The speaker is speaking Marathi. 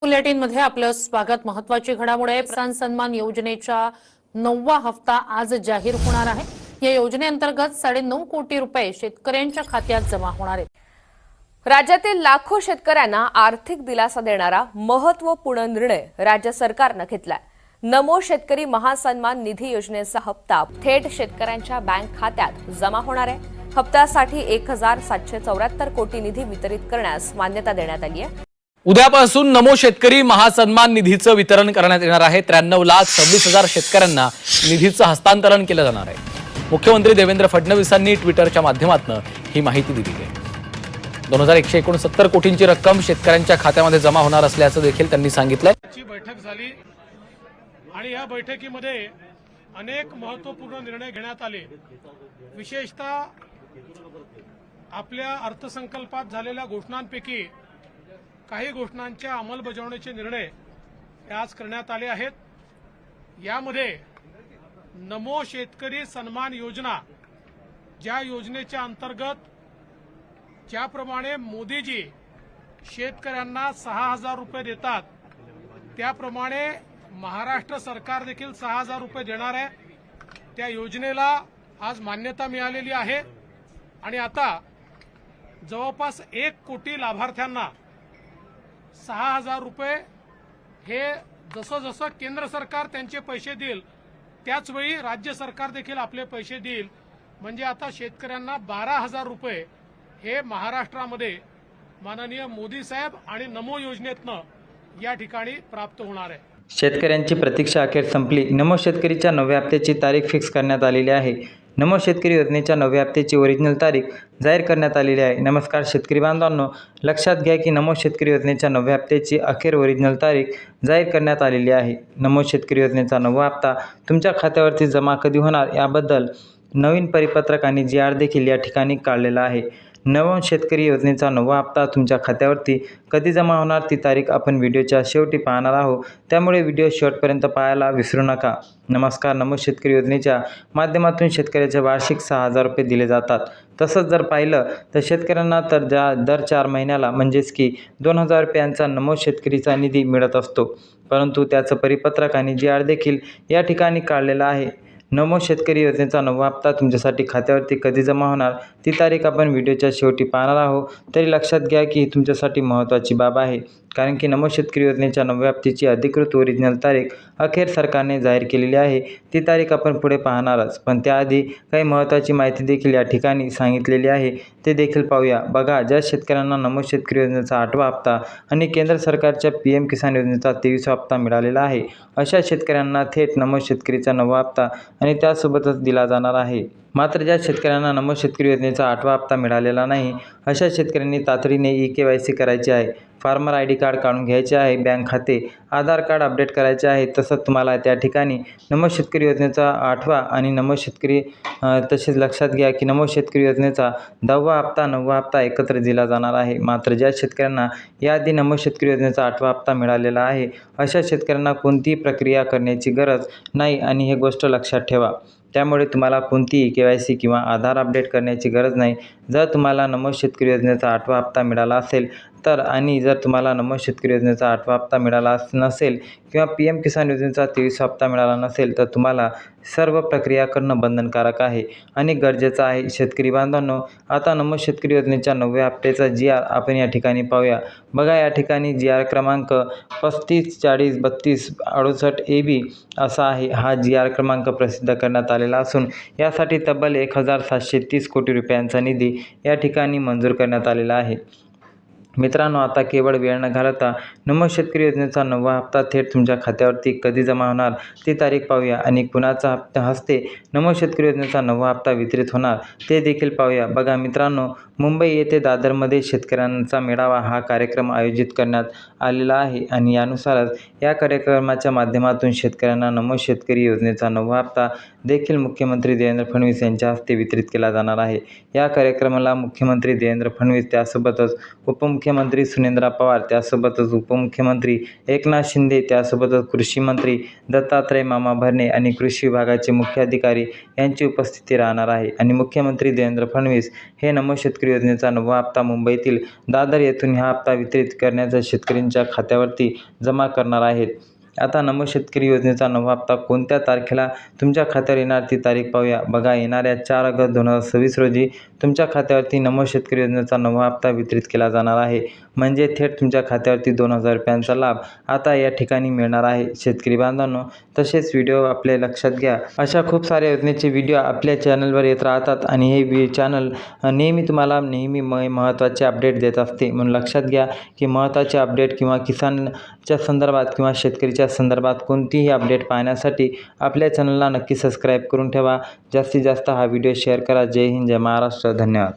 बुलेटिनमध्ये आपलं स्वागत। महत्त्वाची घडामोड आहे। किसान सन्मान योजनेचा 9वा हप्ता आज जाहीर होणार आहे। या योजनेअंतर्गत 9.5 कोटी रुपये शेतकऱ्यांच्या खात्यात जमा होणार आहेत। राज्यातील लाखो शेतकऱ्यांना आर्थिक दिलासा देणारा महत्त्वपूर्ण निर्णय राज्य सरकारने घेतलाय। नमो शेतकरी महासन्मान निधी योजनेचा हप्ता थेट शेतकऱ्यांच्या बँक खात्यात जमा होणार आहे। हप्त्यासाठी 1774 कोटी निधी वितरित करण्यास मान्यता देण्यात आली आहे। उद्यापासून नमो शेतकरी महासन्मान निधीचं वितरण करण्यात येणार आहे। 93,26,000 शेतकऱ्यांना निधीचं हस्तांतरण केलं जाणार आहे। मुख्यमंत्री देवेंद्र फडणवीसांनी ट्विटरच्या माध्यमातून ही माहिती दिली आहे। 2169 कोटींची रक्कम शेतकऱ्यांच्या खात्यामध्ये जमा होणार असल्याचं देखील त्यांनी सांगितलंय। बैठक झाली आणि या बैठकीमध्ये अनेक महत्त्वपूर्ण निर्णय घेण्यात आले। विशेषतः आपल्या अर्थसंकल्पात झालेल्या घोषणांपैकी काही घोषणांच्या अंमलबजावणीचे निर्णय आज करण्यात आले आहेत। यामध्ये नमो शेतकरी सन्मान योजना, ज्या योजनेच्या अंतर्गत ज्याप्रमाणे मोदीजी शेतकऱ्यांना 6,000 रुपये देतात, त्याप्रमाणे महाराष्ट्र सरकार देखील 6,000 रुपये देणार आहे। त्या योजनेला आज मान्यता मिळालेली आहे आणि आता जवळपास 1 कोटी लाभार्थ्यांना 6,000 रुपये हे जसं जसं केंद्र सरकार त्यांचे पैसे देईल त्याचवेळी राज्य सरकार देखील आपले पैसे देईल। म्हणजे आता शेतकऱ्यांना 12,000 रुपये हे महाराष्ट्रामध्ये माननीय मोदी साहेब आणि नमो योजनेतनं या ठिकाणी प्राप्त होणार आहे। शेतकऱ्यांची प्रतीक्षा अखेर संपली। नमो शेतकरीच्या 9व्या हप्त्याची तारीख फिक्स करण्यात आलेली आहे। नमो शेतकरी योजनेच्या 9व्या हप्त्याची ओरिजिनल तारीख जाहीर करण्यात आलेली आहे। नमस्कार शेतकरी बांधवांनो, लक्षात घ्या की नमो शेतकरी योजनेच्या 9व्या हप्त्याची अखेर ओरिजिनल तारीख जाहीर करण्यात आलेली आहे। नमो शेतकरी योजनेचा 9वा हप्ता तुमच्या खात्यावरती जमा कधी होणार याबद्दल नवीन परिपत्रक आणि GR देखील या ठिकाणी काढलेला आहे। नमो शेतकरी योजनेचा 9वा हप्ता तुमच्या खात्यावरती कधी जमा होणार ती तारीख आपण व्हिडिओच्या शेवटी पाहणार आहोत, त्यामुळे व्हिडिओ शेवटपर्यंत पाहायला विसरू नका। नमस्कार, नमो शेतकरी योजनेच्या माध्यमातून शेतकऱ्याचे वार्षिक 6,000 रुपये दिले जातात। तसंच जर पाहिलं तर शेतकऱ्यांना तर दर 4 महिन्याला म्हणजेच की 2,000 रुपयांचा नमो शेतकरीचा निधी मिळत असतो, परंतु त्याचं परिपत्रक आणि GR देखील या ठिकाणी काढलेला आहे। नमो शेतकरी योजनेचा 9वा हप्ता तुमच्यासाठी खात्यावरती कधी जमा होणार ती तारीख आपण व्हिडिओच्या शेवटी पाहणार आहोत। तरी लक्षात घ्या की ही तुमच्यासाठी महत्त्वाची बाब आहे, कारण की नमो शेतकरी योजनेच्या 9व्या हप्त्याची अधिकृत ओरिजिनल तारीख अखेर सरकारने जाहीर केलेली आहे। ती तारीख आपण पुढे पाहणारच, पण त्याआधी काही महत्त्वाची माहिती देखील या ठिकाणी सांगितलेली आहे, ते देखील पाहूया। बघा, ज्या शेतकऱ्यांना नमो शेतकरी योजनेचा 8वा हप्ता आणि केंद्र सरकारच्या PM किसान योजनेचा 23वा हप्ता मिळालेला आहे, अशा शेतकऱ्यांना थेट नमो शेतकरीचा 9वा हप्ता आणि त्यासोबतच दिला जाणार आहे। मात्र ज्या शेतकऱ्यांना नमो शेतकरी योजनेचा 8वा हप्ता मिळालेला नाही, अशा शेतकऱ्यांनी तातडीने EKYC करायची आहे। फार्मर ID कार्ड काढून घ्यायचे आहे, बँक खाते, आधार कार्ड अपडेट करायचे आहे। तसंच तुम्हाला त्या ठिकाणी नमो शेतकरी योजनेचा 8वा आणि नमो शेतकरी तसेच लक्षात घ्या की नमो शेतकरी योजनेचा 10वा हप्ता 9वा हप्ता एकत्र दिला जाणार आहे। मात्र ज्या शेतकऱ्यांना याआधी नमो शेतकरी योजनेचा 8वा हप्ता मिळालेला आहे, अशा शेतकऱ्यांना कोणतीही प्रक्रिया करण्याची गरज नाही आणि ही गोष्ट लक्षात ठेवा। त्यामुळे तुम्हाला कोणतीही KYC किंवा आधार अपडेट करण्याची गरज नाही। जर तुम्हाला नमो शेतकरी योजनेचा 8वा हप्ता मिळाला असेल तर, आणि जर तुम्हाला नमो शेतकरी योजनेचा 8वा हप्ता मिळाला नसेल किंवा PM किसान योजनेचा 23वा हप्ता मिळाला नसेल तर तुम्हाला सर्व प्रक्रिया करणं बंधनकारक आहे आणि गरजेचं आहे। शेतकरी बांधवांनो, आता नमो शेतकरी योजनेच्या 9व्या हप्त्याचा GR आपण या ठिकाणी पाहूया। बघा, या ठिकाणी GR क्रमांक 35403268 AB असा आहे। हा GR क्रमांक प्रसिद्ध करण्यात आलेला असून यासाठी तब्बल 1730 कोटी रुपयांचा निधी या ठिकाणी मंजूर करण्यात आलेला आहे। मित्रांनो, आता केवळ वेळ न घालवता नमो शेतकरी योजनेचा 9वा हप्ता थेट तुमच्या खात्यावरती कधी जमा होणार ती तारीख पाहूया आणि कुणाचा हस्ते नमो शेतकरी योजनेचा 9वा हप्ता वितरित होणार ते देखील पाहूया। बघा मित्रांनो, मुंबई येथे दादरमध्ये शेतकऱ्यांचा मेळावा हा कार्यक्रम आयोजित करण्यात आलेला आहे आणि यानुसारच या कार्यक्रमाच्या माध्यमातून शेतकऱ्यांना नमो शेतकरी योजनेचा 9वा हप्ता देखील मुख्यमंत्री देवेंद्र फडणवीस यांच्या हस्ते वितरित केला जाणार आहे। या कार्यक्रमाला मुख्यमंत्री देवेंद्र फडणवीस त्यासोबतच उपमुख्यमंत्री मुख्यमंत्री सुनेंद्र पवार, त्यासोबतच उपमुख्यमंत्री एकनाथ शिंदे, त्यासोबतच कृषी मंत्री दत्तात्रय मामा भरणे आणि कृषी विभागाचे मुख्य अधिकारी यांची उपस्थिती राहणार आहे. आणि मुख्यमंत्री देवेंद्र फडणवीस हे नमो शेतकरी योजनेचा 9वा हप्ता मुंबईतील दादर येथून हा हप्ता वितरित करण्याचा शेतकऱ्यांच्या खात्यावरती जमा करणार आहेत. आता नमो शेतकरी योजनेचा 9वा हप्ता कोणत्या तारखेला तुमच्या खात्यावर येणार ती तारीख पाहूया. बघा, येणाऱ्या 4 ऑगस्ट 2026 रोजी तुमच्या खात्यावरती नमो शेतकरी योजनेचा 9वा हप्ता वितरित केला जाणार आहे. म्हणजे थेट तुमच्या खात्यावरती 2000 रुपयांचा लाभ आता या ठिकाणी मिळणार आहे. शेतकरी बांधवांनो, तसेच व्हिडिओ आपल्या लक्षात घ्या, अशा खूप साऱ्या योजनेचे व्हिडिओ आपल्या चॅनलवर येत राहतात आणि हे चॅनल नेहमी तुम्हाला महत्त्वाचे अपडेट देत असते. म्हणून लक्षात घ्या की महत्त्वाचे अपडेट किंवा किसानच्या संदर्भात किंवा शेतकरीच्या संदर्भात कोणतीही अपडेट पाहण्यासाठी आपल्या चॅनलला नक्की सबस्क्राईब करून ठेवा. जास्तीत जास्त हा व्हिडिओ शेअर करा. जय हिंद, जय महाराष्ट्र. धन्यवाद.